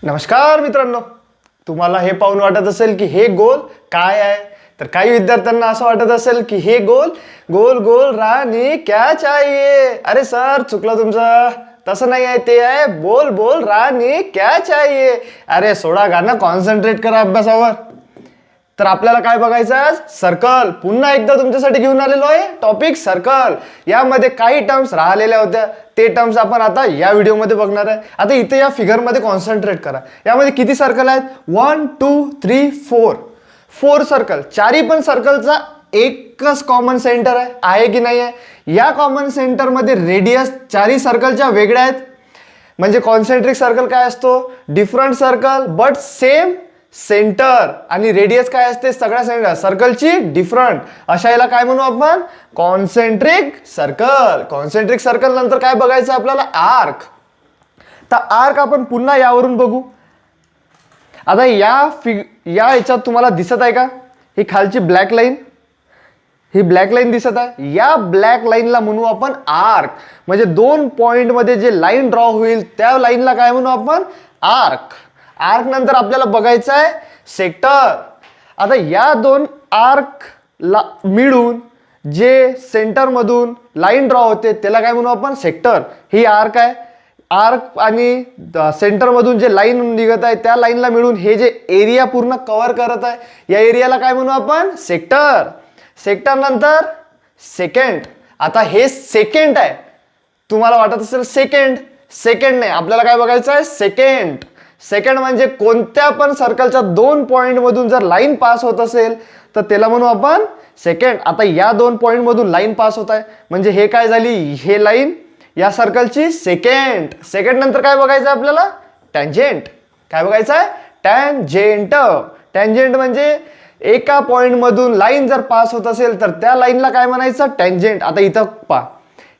नमस्कार मित्रांनो, तुम्हाला हे पाहून वाटत असेल की हे गोल काय आहे. तर काही विद्यार्थ्यांना असं वाटत असेल की हे गोल गोल गोल रानी क्या चाहिए. अरे सर चुकलं तुमचं, तसं नाही आहे, ते आहे बोल बोल रानी क्या चाहिए. अरे सोडा गाणं, कॉन्सन्ट्रेट करा अभ्यासावर. तर आपल्याला काय बघायचं आहे, सर्कल. पुन्हा एकदा तुमच्यासाठी घेऊन आलेलो आहे टॉपिक सर्कल. यामध्ये काही टर्म्स राहिलेल्या होत्या, ते टर्म्स आपण आता या व्हिडिओमध्ये बघणार आहे. आता इथे या फिगरमध्ये कॉन्सन्ट्रेट करा. यामध्ये किती सर्कल आहेत? 1 2 3 4 सर्कल. चारी पण सर्कलचा एकच कॉमन सेंटर आहे की नाही आहे? या कॉमन सेंटरमध्ये रेडियस चारी सर्कलच्या वेगळ्या आहेत. म्हणजे कॉन्सेंट्रिक सर्कल काय असतो? Different circle but same centre. आणि रेडियस काय असते? सगळ्या सर्कलची डिफरंट. अशा याला काय म्हणू आपण? Concentric circle. कॉन्सेंट्रिक सर्कल नंतर काय बघायचं आपल्याला? आर्क. तर आर्क आपण पुन्हा यावरून बघू. आता या याच्यात तुम्हाला दिसत आहे का? ही खालची ब्लॅक लाईन, ही ब्लॅक लाईन दिसत आहे. या ब्लॅक लाईनला म्हणू आपण आर्क. म्हणजे दोन पॉइंट मध्ये जे लाईन ड्रॉ होईल त्या लाईनला काय म्हणू आपण? आर्क. आर्क नंतर आपल्याला बघायचं आहे सेक्टर. आता या दोन आर्क ला मिळून जे सेंटर मधून लाईन ड्रॉ होते त्याला काय म्हणू आपण? सेक्टर. ही आर्क आहे. आर्क आणि सेंटर मधून जे लाईन निघत आहे त्या लाईनला मिळून हे जे एरिया पूर्ण कव्हर करत आहे, या एरियाला काय म्हणू आपण? सेक्टर. सेक्टर नंतर सेकंड. आता हे सेकंड आहे. तुम्हाला वाटत असेल सेकंड, सेकंड नाही, आपल्याला काय बघायचं आहे? सेकंड. सेकंड म्हणजे कोणत्या पण सर्कलच्या दोन पॉइंट मधून जर लाईन पास होत असेल तर त्याला म्हणू आपण सेकंड. आता या दोन पॉइंट मधून लाईन पास होत आहे म्हणजे हे काय झाली? हे लाईन या सर्कलची सेकंड. सेकंड नंतर काय बघायचं आपल्याला? टँजेंट. काय बघायचं आहे? टँजेंट. टँजेंट म्हणजे एका पॉइंट मधून लाईन जर पास होत असेल तर त्या लाईनला काय म्हणायचं? टँजेंट. आता इथं पहा,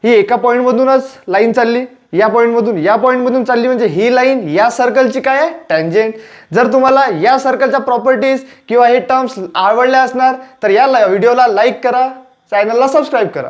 ही एका पॉइंट मधूनच लाईन चालली, या पॉइंट मधून चालली म्हणजे ही लाईन या सर्कलची काय आहे? टँजेंट. जर तुम्हाला या सर्कलच्या प्रॉपर्टीज किंवा हे टर्म्स आवडल्या असणार तर या व्हिडिओला लाईक करा, चॅनलला सबस्क्राईब करा.